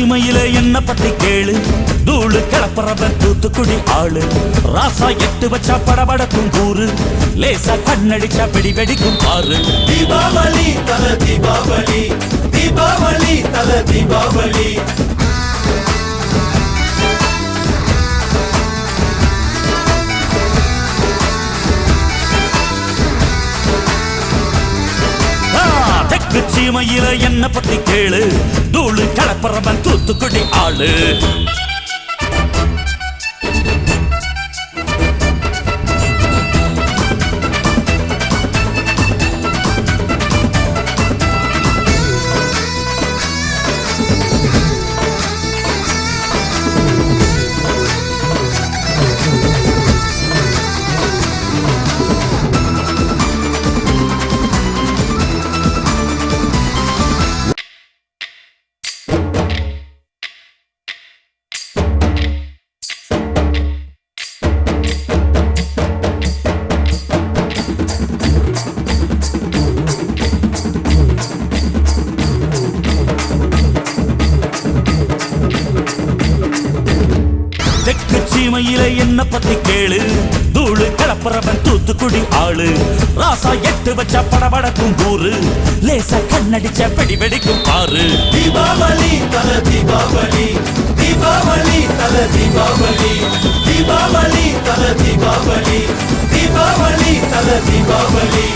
சீமையில என்ன பத்தி கேளு, தூளு கிளப்புறவன் தூத்துக்குடி ஆளு. ராசா எட்டு வச்சா படபடக்கும் கூறு, லேசா கண்ணடிச்சா வெடி வெடிக்கும் பாரு. தீபாவளி தல தீபாவளி, தீபாவளி தல தீபாவளி. தெற்கு சீமையில என்ன பத்தி கேளு, தூளு கிளப்புறவன் தூத்துக்குடி ஆளு. தெற்கு சீமையில என்ன பத்தி கேளு, தூளு கிளப்புறவன் தூத்துக்குடி ஆளு. ராசா எட்டு வச்சா படபடக்கும் கூறு, லேசா கண்ணடிச்சா வெடி வெடிக்கும் பாரு. தீபாவளி தல தீபாவளி, தீபாவளி தல தீபாவளி, தீபாவளி தல தீபாவளி, தீபாவளி தல தீபாவளி.